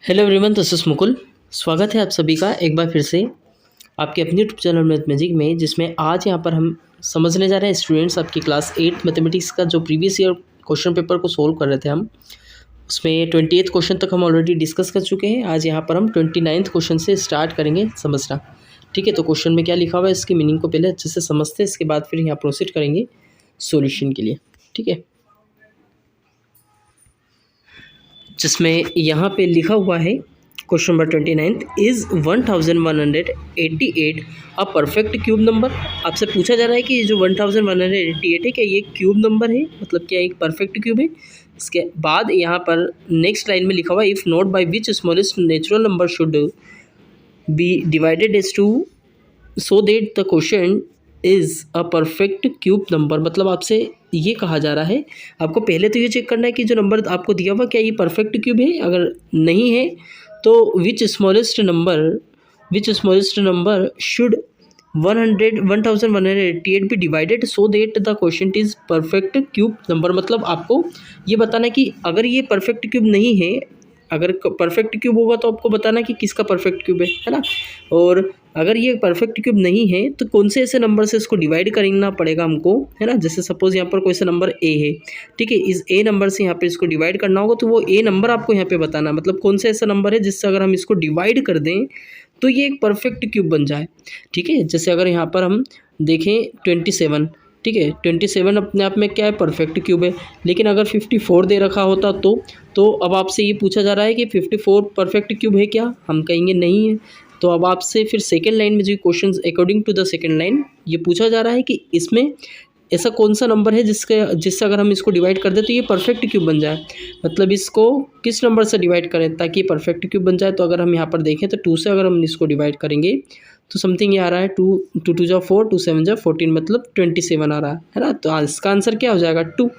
Hello everyone, this is Mukul. स्वागत है आप सभी का एक बार फिर से आपके अपने यूट्यूब चैनल मैथ मैजिक में, जिसमें आज यहाँ पर हम समझने जा रहे हैं स्टूडेंट्स आपकी क्लास 8 मैथमेटिक्स का जो प्रीवियस ईयर क्वेश्चन पेपर को सोल्व कर रहे थे हम। उसमें 28 क्वेश्चन तक हम ऑलरेडी डिस्कस कर चुके हैं। आज यहाँ पर हम 29th क्वेश्चन से स्टार्ट करेंगे समझना। ठीक है, तो क्वेश्चन में क्या लिखा हुआ है इसकी मीनिंग को पहले अच्छे से समझते हैं, इसके बाद फिर यहाँ प्रोसीड करेंगे सोल्यूशन के लिए। ठीक है, जिसमें यहाँ पे लिखा हुआ है question number 29 is 1188 a perfect cube number. आपसे पूछा जा रहा है कि ये जो 1188 है क्या ये क्यूब नंबर है, मतलब क्या एक परफेक्ट क्यूब है। इसके बाद यहाँ पर नेक्स्ट लाइन में लिखा हुआ है if not by which smallest natural number should be divided as two so that the question is a perfect cube number. मतलब आपसे ये कहा जा रहा है, आपको पहले तो ये चेक करना है कि जो नंबर आपको दिया हुआ क्या ये परफेक्ट क्यूब है। अगर नहीं है तो which smallest number should 1188 be divided so that the question is perfect cube number. मतलब आपको ये बताना है कि अगर ये परफेक्ट क्यूब नहीं है, अगर परफेक्ट क्यूब होगा तो आपको बताना कि किसका परफेक्ट क्यूब है ना। और अगर ये परफेक्ट क्यूब नहीं है तो कौन से ऐसे नंबर से इसको डिवाइड करना पड़ेगा हमको, है ना। जैसे सपोज यहाँ पर कोई सा नंबर ए है, ठीक है, इस ए नंबर से यहाँ पे इसको डिवाइड करना होगा तो वो ए नंबर आपको यहाँ पे बताना, मतलब कौन सा ऐसा नंबर है जिससे अगर हम इसको डिवाइड कर दें तो ये एक परफेक्ट क्यूब बन जाए। ठीक है, जैसे अगर यहाँ पर हम देखें 27, ठीक है, 27 अपने आप में क्या है, परफेक्ट क्यूब है। लेकिन अगर 54 दे रखा होता तो अब आपसे ये पूछा जा रहा है कि 54 परफेक्ट क्यूब है क्या, हम कहेंगे नहीं है। तो अब आपसे फिर सेकेंड लाइन में जो question according to the second line ये पूछा जा रहा है कि इसमें ऐसा कौन सा नंबर है जिससे अगर हम इसको डिवाइड कर दें तो ये परफेक्ट क्यूब बन जाए। मतलब इसको किस नंबर से डिवाइड करें ताकि ये परफेक्ट क्यूब बन जाए। तो अगर हम यहाँ पर देखें तो 2 से अगर हम इसको डिवाइड करेंगे तो समथिंग ये आ रहा है 2 2 जा 4 2 7 जा 14, मतलब 27 आ रहा है ना। तो इसका आंसर क्या हो जाएगा 2, है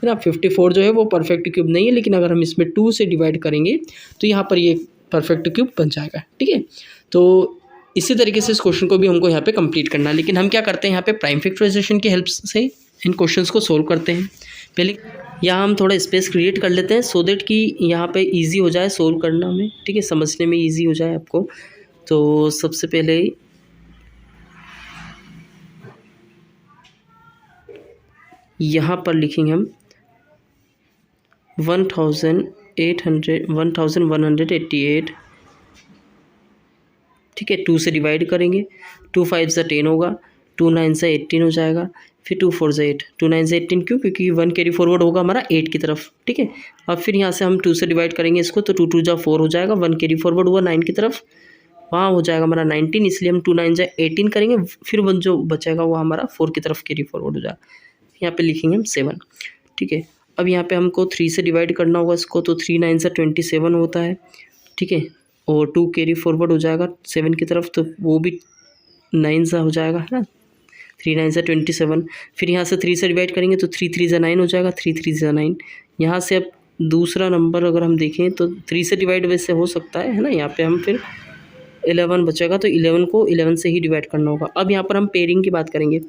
ना। 54 जो है वो परफेक्ट क्यूब नहीं है, लेकिन अगर हम इसमें 2 से डिवाइड करेंगे तो यहाँ पर ये परफेक्ट क्यूब बन जाएगा। ठीक है, तो इसी तरीके से इस क्वेश्चन को भी हमको यहाँ पे कंप्लीट करना है। लेकिन हम क्या करते हैं यहाँ पे प्राइम फैक्टराइजेशन की हेल्प से इन क्वेश्चंस को सोल्व करते हैं। पहले यहाँ हम थोड़ा स्पेस क्रिएट कर लेते हैं सो दैट कि यहाँ पे इजी हो जाए सोल्व करना में, ठीक है, समझने में इजी हो जाए आपको। तो सबसे पहले यहाँ पर लिखेंगे हम 1188, ठीक है, 2 से डिवाइड करेंगे, 2 5 से 10 होगा, 2 9 से 18 हो जाएगा, फिर 2 4 से 8, 2 9 से 18 क्यों, क्योंकि 1 कैरी फॉरवर्ड होगा हमारा 8 की तरफ। ठीक है, अब फिर यहाँ से हम 2 से डिवाइड करेंगे इसको तो 2 2 जा 4 हो जाएगा, 1 कैरी फॉरवर्ड हुआ 9 की तरफ, वहाँ हो जाएगा हमारा 19, इसलिए हम 2 9 जा 18 करेंगे, फिर 1 जो बचेगा वो हमारा 4 की तरफ कैरी फॉरवर्ड हो जाएगा। यहाँ पे लिखेंगे हम 7। ठीक है, अब यहाँ पे हमको 3 से डिवाइड करना होगा इसको तो 3 9 से 27 होता है। ठीक है, और 2 कैरी फॉरवर्ड हो जाएगा 7 की तरफ तो वो भी 9 सा हो जाएगा, है ना। 3 9 से 27, फिर यहाँ से 3 से डिवाइड करेंगे तो 3 3 से 9 हो जाएगा, 3 3 से 9। यहाँ से अब दूसरा नंबर अगर हम देखें तो 3 से डिवाइड वैसे हो सकता है ना। यहाँ पे हम फिर 11 बचेगा तो 11 को 11 से ही डिवाइड करना होगा। अब यहाँ पर हम पेयरिंग की बात करेंगे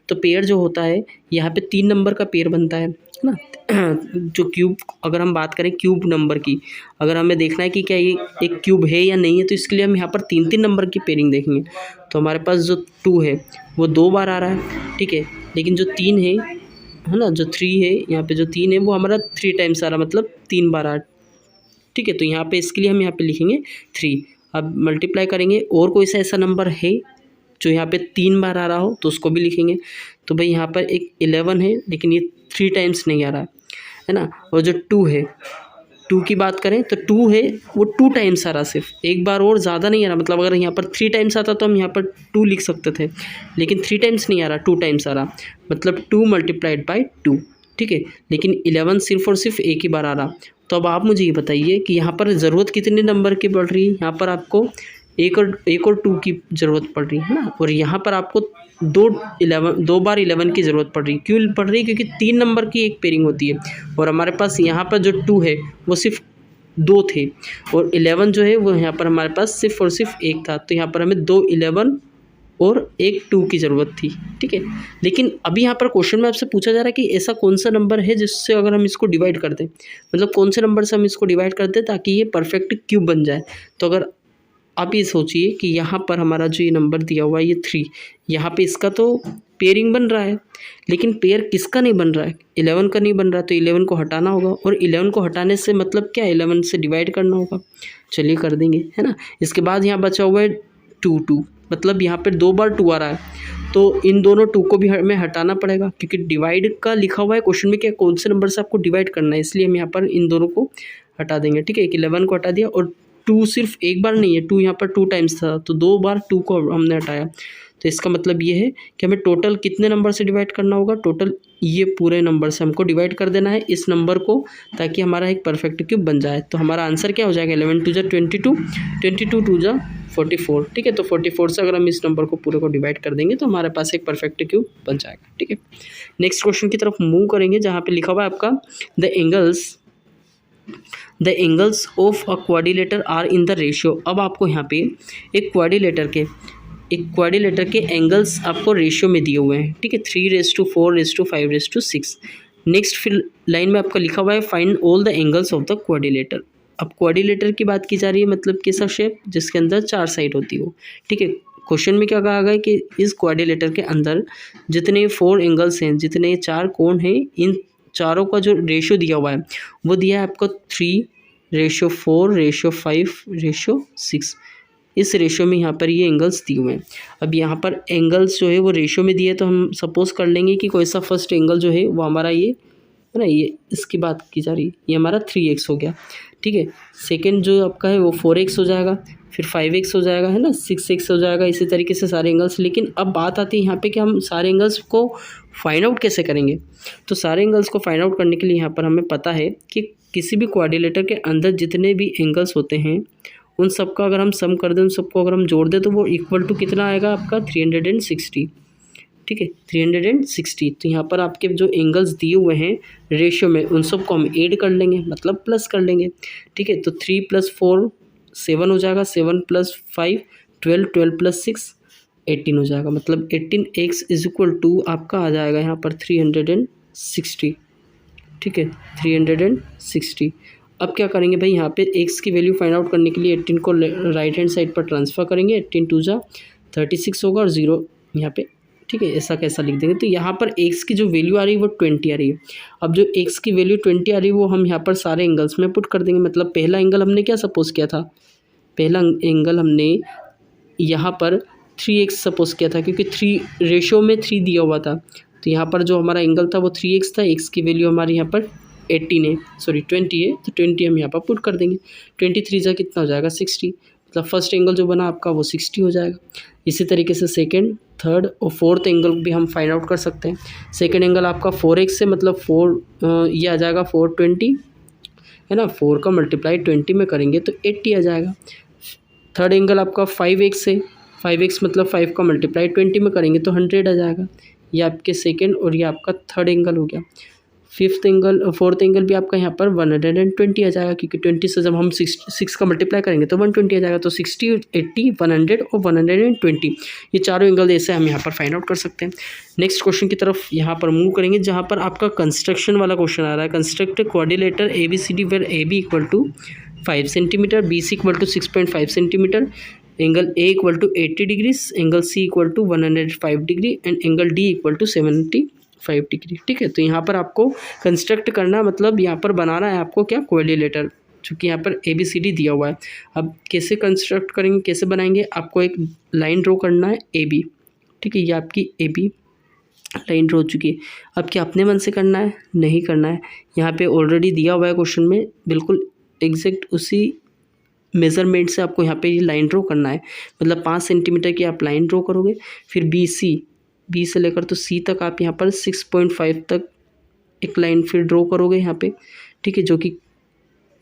तो पेयर जो होता है यहाँ पे 3 नंबर का पेयर बनता है ना। जो क्यूब, अगर हम बात करें क्यूब नंबर की, अगर हमें देखना है कि क्या ये एक क्यूब है या नहीं है तो इसके लिए हम यहाँ पर 3 3 नंबर की पेयरिंग देखेंगे। तो हमारे पास जो 2 है वो 2 बार आ रहा है, ठीक है, लेकिन जो 3 है ना, जो 3 है यहाँ पे जो 3 है वो हमारा 3 टाइम्स आ रहा है, मतलब 3 बार आ रहा है। ठीक है, तो यहाँ पे इसके लिए हम यहाँ पे लिखेंगे 3। अब मल्टीप्लाई करेंगे और कोई सा ऐसा नंबर है जो यहाँ पे 3 बार आ रहा हो तो उसको भी लिखेंगे। तो भाई यहाँ पर एक 11 है लेकिन ये 3 टाइम्स नहीं आ रहा है ना। और जो 2 है, 2 की बात करें तो 2 है वो 2 टाइम्स आ रहा, सिर्फ एक बार और ज़्यादा नहीं आ रहा। मतलब अगर यहाँ पर 3 टाइम्स आता तो हम यहाँ पर 2 लिख सकते थे, लेकिन 3 टाइम्स नहीं आ रहा, 2 टाइम्स आ रहा, मतलब 2 मल्टीप्लाइड बाई 2। ठीक है, लेकिन 11 सिर्फ और सिर्फ एक ही बार आ रहा। तो अब आप मुझे ये बताइए कि यहाँ पर ज़रूरत कितने नंबर की पड़ रही है। यहाँ पर आपको एक और 2 की ज़रूरत पड़ रही है ना, और यहाँ पर आपको 2 बार 11 की ज़रूरत पड़ रही है। क्यों पड़ रही है, क्योंकि 3 नंबर की एक पेयरिंग होती है और हमारे पास यहाँ पर जो 2 है वो सिर्फ 2 थे और 11 जो है वो यहाँ पर हमारे पास सिर्फ और सिर्फ एक था। तो यहाँ पर हमें 2 11 और एक 2 की ज़रूरत थी, ठीक है। लेकिन अभी यहाँ पर क्वेश्चन में आपसे पूछा जा रहा है कि ऐसा कौन सा नंबर है जिससे अगर हम इसको डिवाइड कर दें, मतलब कौन से नंबर से हम इसको डिवाइड कर दें ताकि ये परफेक्ट क्यूब बन जाए। तो अगर आप ये सोचिए कि यहाँ पर हमारा जो ये नंबर दिया हुआ है ये 3, यहाँ पे इसका तो पेयरिंग बन रहा है, लेकिन पेयर किसका नहीं बन रहा है, 11 का नहीं बन रहा है। तो 11 को हटाना होगा, और 11 को हटाने से मतलब क्या, 11 से डिवाइड करना होगा। चलिए कर देंगे, है ना। इसके बाद यहाँ बचा हुआ है 2, मतलब यहाँ पर 2 बार 2 आ रहा है, तो इन दोनों 2 को भी हमें हटाना पड़ेगा, क्योंकि डिवाइड का लिखा हुआ है क्वेश्चन में क्या कौन से नंबर से आपको डिवाइड करना है, इसलिए हम यहाँ पर इन दोनों को हटा देंगे, ठीक है। 11 को हटा दिया, और 2 सिर्फ एक बार नहीं है, 2 यहाँ पर 2 टाइम्स था, तो 2 बार 2 को हमने हटाया। तो इसका मतलब ये है कि हमें टोटल कितने नंबर से डिवाइड करना होगा, टोटल ये पूरे नंबर से हमको डिवाइड कर देना है इस नंबर को, ताकि हमारा एक परफेक्ट क्यूब बन जाए। तो हमारा आंसर क्या हो जाएगा, 11 2 22, 22 2 44, ठीक है। तो 44 से अगर हम इस नंबर को पूरे को डिवाइड कर देंगे तो हमारे पास एक परफेक्ट क्यूब बन जाएगा, ठीक है। नेक्स्ट क्वेश्चन की तरफ मूव करेंगे, जहाँ पे लिखा हुआ है आपका the angles of a quadrilateral are in the ratio. अब आपको यहाँ पे एक क्वाड्रिलेटर के एंगल्स आपको रेशियो में दिए हुए हैं, ठीक है। 3:4:5:6। नेक्स्ट फिर लाइन में आपका लिखा हुआ है find all the angles of the quadrilateral. अब क्वाड्रिलेटर की बात की जा रही है, मतलब कैसा शेप जिसके अंदर 4 साइड होती हो, ठीक है। क्वेश्चन में क्या कहा गया है कि इस क्वाड्रिलेटर के अंदर जितने 4 एंगल्स हैं, जितने 4 कोण हैं, इन चारों का जो रेशियो दिया हुआ है वो दिया है आपको 3:4:5:6। इस रेशियो में यहाँ पर ये एंगल्स दिए हुए हैं। अब यहाँ पर एंगल्स जो है वो रेशियो में दिए, तो हम सपोज कर लेंगे कि कोई सा फर्स्ट एंगल जो है वो हमारा ये है ना, ये इसकी बात की जा रही है, ये हमारा 3x हो गया, ठीक है। सेकंड जो आपका है वो 4x हो जाएगा, फिर 5x हो जाएगा, है ना, 6x हो जाएगा, इसी तरीके से सारे एंगल्स। लेकिन अब बात आती है यहाँ पे कि हम सारे एंगल्स को फाइंड आउट कैसे करेंगे। तो सारे एंगल्स को फाइंड आउट करने के लिए यहाँ पर हमें पता है कि किसी भी क्वाड्रिलेटर के अंदर जितने भी एंगल्स होते हैं उन सब का अगर हम सम कर दें, उन सबको अगर हम जोड़ दें तो वो इक्वल टू कितना आएगा आपका 360, ठीक है, 360। तो यहाँ पर आपके जो एंगल्स दिए हुए हैं रेशियो में उन सबको हम ऐड कर लेंगे, मतलब प्लस कर लेंगे, ठीक है। तो 3 + 4 7 हो जाएगा, 7 + 5 12, 12 + 6 18 हो जाएगा, मतलब 18x = आपका आ जाएगा यहाँ पर 360, ठीक है, 360। अब क्या करेंगे भाई, यहाँ पे x की वैल्यू फाइंड आउट करने के लिए 18 को राइट हैंड साइड पर ट्रांसफ़र करेंगे, 18 2 36 होगा और 0 यहाँ पे, ठीक है। ऐसा कैसा लिख देंगे, तो यहाँ पर x की जो वैल्यू आ रही है वो 20 आ रही है। अब जो x की वैल्यू 20 आ रही है वो हम यहाँ पर सारे एंगल्स में पुट कर देंगे। मतलब पहला एंगल हमने क्या सपोज़ किया था, पहला एंगल हमने यहाँ पर 3x सपोज़ किया था, क्योंकि 3 रेशियो में 3 दिया हुआ था। तो यहाँ पर जो हमारा एंगल था वो 3x था, x की वैल्यू हमारी यहाँ पर 20 है, तो 20 हम यहाँ पर पुट कर देंगे। 23 जा कितना हो जाएगा 60, मतलब फर्स्ट एंगल जो बना आपका वो 60 हो जाएगा। इसी तरीके से सेकंड, थर्ड और फोर्थ एंगल भी हम फाइंड आउट कर सकते हैं। सेकंड एंगल आपका 4x से, मतलब 4 ये आ जाएगा 420, है ना, 4 का मल्टीप्लाई 20 में करेंगे तो 80 आ जाएगा। थर्ड एंगल आपका 5x से, 5x मतलब 5 का मल्टीप्लाई 20 में करेंगे तो 100 आ जाएगा। ये आपके सेकंड और ये आपका थर्ड एंगल हो गया। फोर्थ एंगल भी आपका यहाँ पर 120 आ जाएगा, क्योंकि 20 से जब हम 6 का मल्टीप्लाई करेंगे तो 120 आ जाएगा। तो 60, 80, 100 और 120, ये चारों एंगल ऐसे हम यहाँ पर फाइंड आउट कर सकते हैं। नेक्स्ट क्वेश्चन की तरफ यहाँ पर मूव करेंगे, जहाँ पर आपका कंस्ट्रक्शन वाला क्वेश्चन आ रहा है। Construct quadrilateral ABCD where AB = 5 centimetre, BC = 6.5 centimetre, angle A = 80 degree, angle C = 105 degree and angle D = 75 degree, ठीक है। तो यहाँ पर आपको कंस्ट्रक्ट करना, मतलब यहाँ पर बनाना है आपको क्या, क्वाड्रिलेटर, चूँकि यहाँ पर ABCD दिया हुआ है। अब कैसे कंस्ट्रक्ट करेंगे, कैसे बनाएंगे, आपको एक लाइन ड्रॉ करना है AB, ठीक है। ये आपकी AB लाइन ड्रॉ हो चुकी है। अब क्या अपने मन से करना है, नहीं करना है, यहाँ पे ऑलरेडी दिया हुआ है क्वेश्चन में, बिल्कुल एग्जैक्ट उसी मेज़रमेंट से आपको यहाँ पे ये लाइन ड्रॉ करना है। मतलब 5 सेंटीमीटर की आप लाइन ड्रॉ करोगे, फिर बी से लेकर तो C तक आप यहाँ पर 6.5 तक एक लाइन फिर ड्रॉ करोगे यहाँ पे, ठीक है, जो कि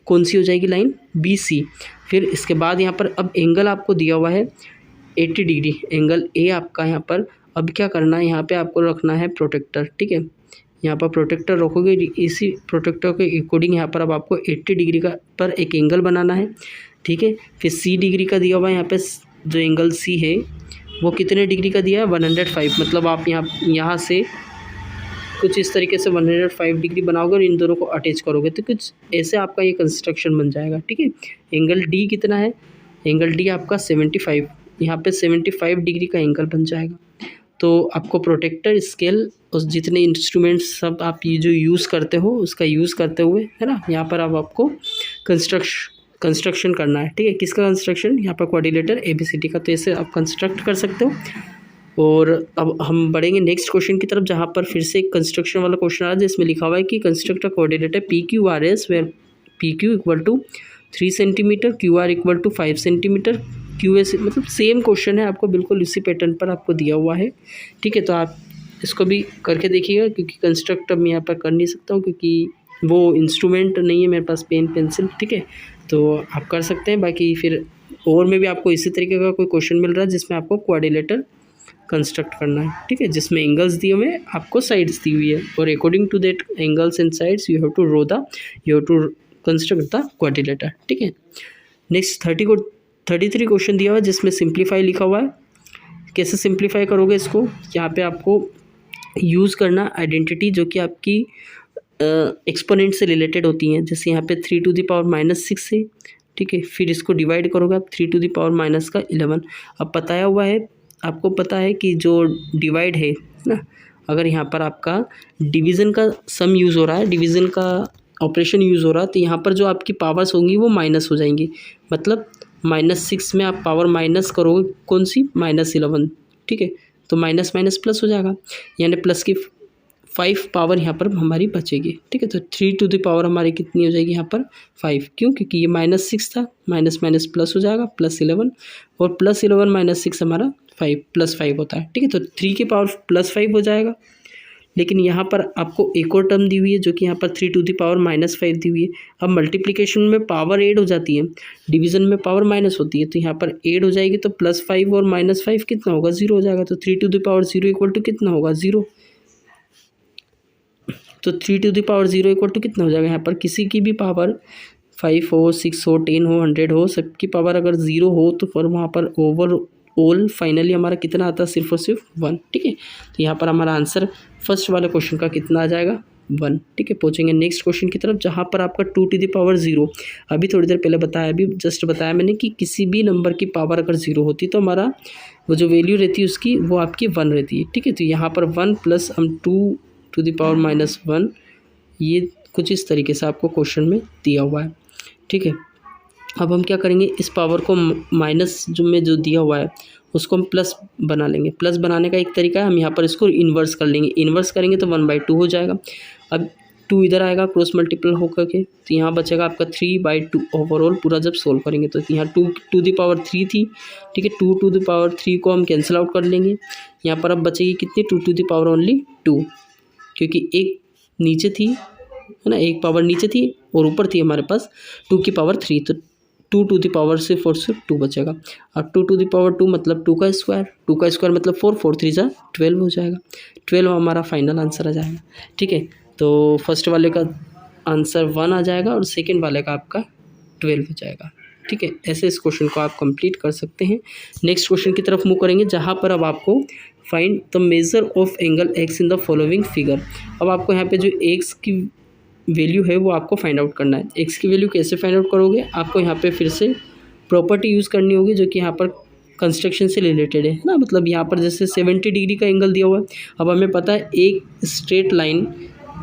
कौन सी हो जाएगी लाइन, BC। फिर इसके बाद यहाँ पर अब एंगल आपको दिया हुआ है 80 डिग्री, एंगल A आपका यहाँ पर। अब क्या करना है, यहाँ पे आपको रखना है प्रोटेक्टर, ठीक है। यहाँ पर प्रोटेक्टर रखोगे, इसी प्रोटेक्टर के अकॉर्डिंग यहाँ पर अब आपको 80 डिग्री का पर एक एंगल बनाना है, ठीक है। फिर C डिग्री का दिया हुआ है यहाँ पे, जो एंगल C है वो कितने डिग्री का दिया है 105। मतलब आप यहाँ से कुछ इस तरीके से 105 डिग्री बनाओगे और इन दोनों को अटैच करोगे तो कुछ ऐसे आपका ये कंस्ट्रक्शन बन जाएगा। ठीक है, एंगल डी कितना है, एंगल डी आपका 75, यहाँ पे 75 डिग्री का एंगल बन जाएगा। तो आपको प्रोटेक्टर स्केल उस जितने इंस्ट्रूमेंट्स सब आप ये जो यूज़ करते हो उसका यूज़ करते हुए, है ना, यहाँ पर अब आपको कंस्ट्रक्शन करना है। ठीक है, किसका कंस्ट्रक्शन, यहाँ पर क्वाड्रिलेटर ABCD का। तो ऐसे आप कंस्ट्रक्ट कर सकते हो। और अब हम बढ़ेंगे नेक्स्ट क्वेश्चन की तरफ, जहाँ पर फिर से एक कंस्ट्रक्शन वाला क्वेश्चन आ रहा है जिसमें लिखा हुआ है कि construct a quadrilateral PQRS where PQ equal to 3 centimetre, QR equal to 5 centimetre, QS मतलब सेम क्वेश्चन है, आपको बिल्कुल इसी पैटर्न पर आपको दिया हुआ है। ठीक है, तो आप इसको भी करके देखिएगा, क्योंकि कंस्ट्रक्ट अब मैं यहाँ पर कर नहीं सकता हूँ क्योंकि वो इंस्ट्रूमेंट नहीं है मेरे पास, पेन पेंसिल। ठीक है, तो आप कर सकते हैं। बाकी फिर और में भी आपको इसी तरीके का कोई क्वेश्चन मिल रहा है जिसमें आपको क्वाड्रिलेटर कंस्ट्रक्ट करना है। ठीक है, जिसमें एंगल्स दिए हुए हैं, आपको साइड्स दी हुई है, और according to that angles and sides you have to construct the quadrilateral. ठीक है, नेक्स्ट 33 क्वेश्चन दिया हुआ है जिसमें सिंप्लीफाई लिखा हुआ है। कैसे सिंप्लीफाई करोगे इसको, यहाँ पे आपको यूज़ करना आइडेंटिटी जो कि आपकी एक्सपोनेंट से रिलेटेड होती हैं। जैसे यहाँ पे 3 टू द पावर -6 है। ठीक है, फिर इसको डिवाइड करोगे आप 3 टू द पावर -11। अब बताया हुआ है, आपको पता है कि जो डिवाइड है ना, अगर यहाँ पर आपका डिवीज़न का सम यूज़ हो रहा है, डिवीज़न का ऑपरेशन यूज़ हो रहा है, तो यहाँ पर जो आपकी पावर्स होंगी वो माइनस हो जाएंगी। मतलब -6 में आप पावर माइनस करोगे कौन सी, -11। ठीक है, तो माइनस माइनस प्लस हो जाएगा, यानी प्लस की 5 पावर यहाँ पर हमारी बचेगी। ठीक है, तो 3 टू द पावर हमारी कितनी हो जाएगी यहाँ पर 5। क्यों, क्योंकि ये -6 था, माइनस माइनस प्लस हो जाएगा, +11, और +11 -6 हमारा 5 +5 होता है। ठीक है, तो 3 की पावर +5 हो जाएगा। लेकिन यहाँ पर आपको एक और टर्म दी हुई है जो कि यहाँ पर 3 टू द पावर -5 दी हुई है। अब मल्टीप्लिकेशन में पावर ऐड हो जाती है, डिवीज़न में पावर माइनस होती है, तो यहाँ पर ऐड हो जाएगी, तो +5 और -5 कितना होगा, 0 हो जाएगा। तो 3 to the power 0 equal to कितना होगा, 0। तो 3 to the power 0 equal to कितना हो जाएगा, यहाँ पर किसी की भी पावर 5 हो, 6 हो, 10 हो, 100 हो, सबकी पावर अगर 0 हो तो फिर वहाँ पर ओवरऑल फाइनली हमारा कितना आता है, सिर्फ और सिर्फ 1। ठीक है, तो यहाँ पर हमारा आंसर फर्स्ट वाले क्वेश्चन का कितना आ जाएगा, 1। ठीक है, पहुँचेंगे नेक्स्ट क्वेश्चन की तरफ, जहाँ पर आपका 2 टू द पावर 0, अभी थोड़ी देर पहले बताया, अभी जस्ट बताया मैंने कि किसी भी नंबर की पावर अगर 0 होती तो हमारा वो जो वैल्यू रहती है उसकी वो आपकी 1 रहती है। ठीक है, तो यहाँ पर 1 प्लस हम 2 टू द पावर -1, ये कुछ इस तरीके से आपको क्वेश्चन में दिया हुआ है। ठीक है, अब हम क्या करेंगे, इस पावर को माइनस जो दिया हुआ है उसको हम प्लस बना लेंगे। प्लस बनाने का एक तरीका है, हम यहाँ पर इसको इन्वर्स कर लेंगे। इन्वर्स करेंगे तो 1/2 हो जाएगा। अब 2 इधर आएगा क्रॉस मल्टीपल होकर के, तो यहाँ बचेगा आपका 3/2 ओवरऑल पूरा जब सोल्व करेंगे। तो यहाँ 2 टू द पावर 3 थी। ठीक है, 2 टू द पावर 3 को हम कैंसिल आउट कर लेंगे। यहाँ पर अब बचेगी कितनी, 2 टू द पावर ओनली 2, क्योंकि एक नीचे थी, है ना, एक पावर नीचे थी और ऊपर थी हमारे पास 2 की पावर 3, तो 2 टू द पावर सिर्फ और सिर्फ 2 बचेगा। अब 2 टू द पावर 2 मतलब 2 का स्क्वायर, 2 का स्क्वायर मतलब 4, 4 3 जा 12 हो जाएगा। 12 हमारा फाइनल आंसर आ जाएगा। ठीक है, तो फर्स्ट वाले का आंसर 1 आ जाएगा और सेकेंड वाले का आपका 12 हो जाएगा। ठीक है, ऐसे इस क्वेश्चन को आप कंप्लीट कर सकते हैं। नेक्स्ट क्वेश्चन की तरफ मूव करेंगे, जहाँ पर अब आपको find the measure of angle x in the following figure. अब आपको यहाँ पे जो एक्स की वैल्यू है वो आपको फाइंड आउट करना है। एक्स की वैल्यू कैसे फाइंड आउट करोगे, आपको यहाँ पे फिर से प्रॉपर्टी यूज़ करनी होगी जो कि यहाँ पर कंस्ट्रक्शन से रिलेटेड है ना। मतलब यहाँ पर जैसे 70 डिग्री का एंगल दिया हुआ है, अब हमें पता है एक स्ट्रेट लाइन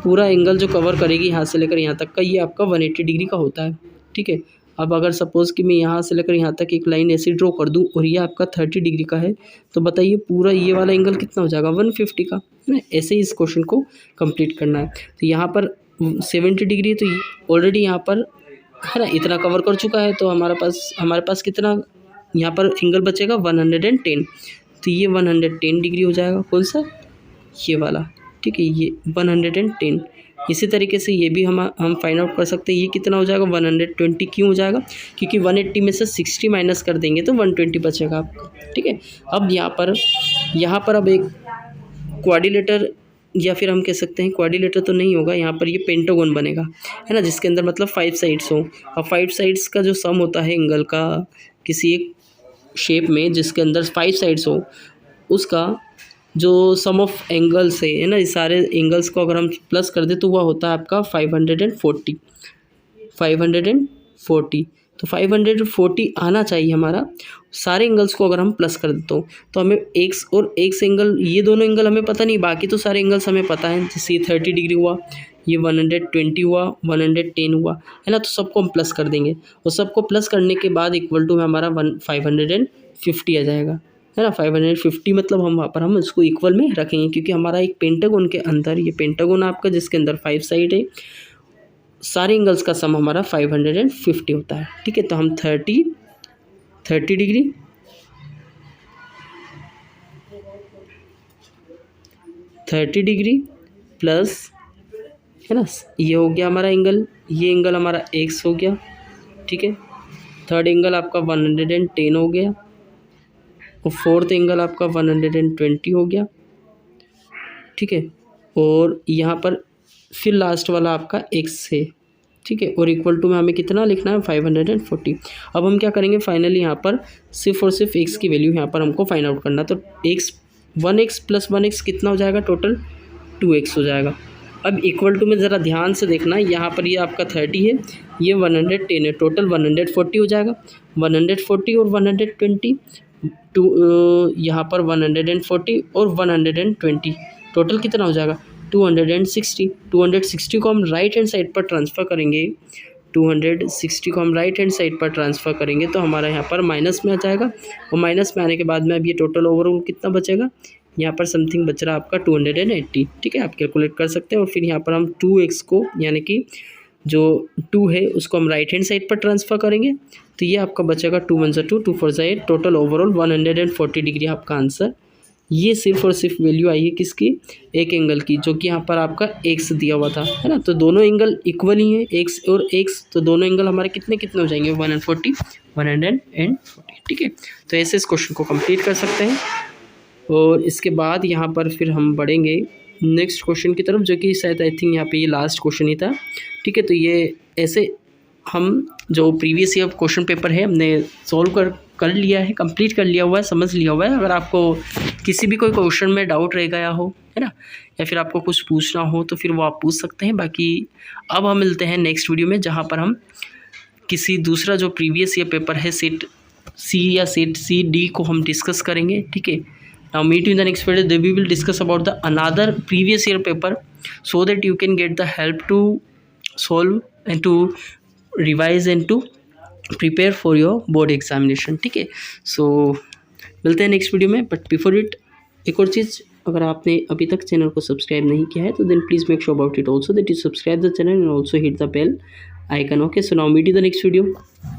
पूरा एंगल जो कवर करेगी यहाँ से लेकर यहाँ तक का, ये आपका 180 डिग्री का होता है। ठीक है, अब अगर सपोज़ कि मैं यहाँ से लेकर यहाँ तक एक लाइन ऐसे ड्रॉ कर दूँ और ये आपका 30 डिग्री का है, तो बताइए पूरा ये वाला एंगल कितना हो जाएगा, 150 का, है ना। ऐसे ही इस क्वेश्चन को कंप्लीट करना है। तो यहाँ पर 70 डिग्री है, तो ऑलरेडी यहाँ पर, है ना, इतना कवर कर चुका है, तो हमारे पास कितना यहाँ पर एंगल बचेगा, 110। तो ये 110 डिग्री हो जाएगा, कौन सा, ये वाला। ठीक है, ये 110। इसी तरीके से ये भी हम फाइंड आउट कर सकते हैं, ये कितना हो जाएगा, 120। क्यों हो जाएगा, क्योंकि 180 में से 60 माइनस कर देंगे तो 120 बचेगा आपका। ठीक है, अब यहाँ पर अब एक क्वाड्रिलेटर, या फिर हम कह सकते हैं क्वाड्रिलेटर तो नहीं होगा, यहाँ पर ये पेंटागन बनेगा, है ना, जिसके अंदर मतलब 5 साइड्स हों। और 5 साइड्स का जो सम होता है एंगल का किसी एक शेप में जिसके अंदर 5 साइड्स हो, उसका जो सम ऑफ एंगल्स है ना, इस सारे एंगल्स को अगर हम प्लस कर दें तो वह होता है आपका 540। तो 540 आना चाहिए हमारा। सारे एंगल्स को अगर हम प्लस कर देते हो तो हमें एक्स और एक्स एंगल, ये दोनों एंगल हमें पता नहीं, बाकी तो सारे एंगल्स हमें पता है। जैसे ये 30 डिग्री हुआ, ये 120 हुआ, 110 हुआ, है ना। तो सबको हम प्लस कर देंगे और सबको प्लस करने के बाद इक्वल टू में हमारा 550 आ जाएगा, है ना। 550 मतलब हम वहाँ पर हम इसको इक्वल में रखेंगे, क्योंकि हमारा एक पेंटागन के अंदर, ये पेंटागन आपका जिसके अंदर 5 साइड है, सारे एंगल्स का सम हमारा 550 होता है, ठीक है। तो हम 30 डिग्री 30 डिग्री प्लस, है ना, ये हो गया हमारा एंगल, ये एंगल हमारा एक्स हो गया, ठीक है। थर्ड एंगल आपका 110 हो गया और फोर्थ एंगल आपका 120 हो गया, ठीक है। और यहाँ पर फिर लास्ट वाला आपका एक्स है, ठीक है। और इक्वल टू में हमें कितना लिखना है, 540। अब हम क्या करेंगे, फाइनली यहाँ पर सिर्फ और सिर्फ एक्स की वैल्यू यहाँ पर हमको फाइंड आउट करना। तो एक्स 1x प्लस 1x कितना हो जाएगा, टोटल 2x हो जाएगा। अब इक्वल टू में ज़रा ध्यान से देखना, यहाँ पर ये आपका 30 है, ये 110 है, टोटल 140 हो जाएगा। 140 और 120 यहाँ पर 140 और 120 टोटल कितना हो जाएगा, 260। 260 को हम राइट हैंड साइड पर ट्रांसफ़र करेंगे, 260 को हम राइट हैंड साइड पर ट्रांसफ़र करेंगे तो हमारा यहाँ पर माइनस में आ जाएगा। और माइनस में आने के बाद में अब ये टोटल ओवरऑल कितना बचेगा, यहाँ पर समथिंग बच रहा है आपका 280, ठीक है। आप कैलकुलेट कर सकते हैं। और फिर यहाँ पर हम 2x को, यानी कि जो 2 है उसको हम राइट हैंड साइड पर ट्रांसफ़र करेंगे तो ये आपका बचेगा 2 1 2 2 4 8, टोटल ओवरऑल 140 डिग्री आपका आंसर। ये सिर्फ और सिर्फ वैल्यू आई है किसकी, एक एंगल की, जो कि यहाँ पर आपका एक्स दिया हुआ था, है ना। तो दोनों एंगल इक्वल ही हैं, एक्स और एक्स, तो दोनों एंगल हमारे कितने कितने हो जाएंगे, 140 140, ठीक है। तो ऐसे इस क्वेश्चन को कंप्लीट कर सकते हैं। और इसके बाद यहाँ पर फिर हम बढ़ेंगे नेक्स्ट क्वेश्चन की तरफ, जो कि शायद आई थिंक यहाँ पे ये लास्ट क्वेश्चन ही था, ठीक है। तो ये ऐसे हम जो प्रीवियस ईयर क्वेश्चन पेपर है हमने सॉल्व कर लिया है, कंप्लीट कर लिया हुआ है, समझ लिया हुआ है। अगर आपको किसी भी कोई क्वेश्चन में डाउट रह गया हो, है ना, या फिर आपको कुछ पूछना हो तो फिर वो आप पूछ सकते हैं। बाकी अब हम मिलते हैं नेक्स्ट वीडियो में, जहाँ पर हम किसी दूसरा जो प्रीवियस ईयर पेपर है सेट सी या सेट सी डी को हम डिस्कस करेंगे, ठीक है। Now meet you in the next video. We will discuss about the another previous year paper so that you can get the help to solve and to revise and to prepare for your board examination, ठीक है। So मिलते हैं next video में। But before it एक और चीज़, अगर आपने अभी तक चैनल को सब्सक्राइब नहीं किया है तो then please make sure about it also that you subscribe the channel and also hit the bell icon, okay. So now meet you the next video.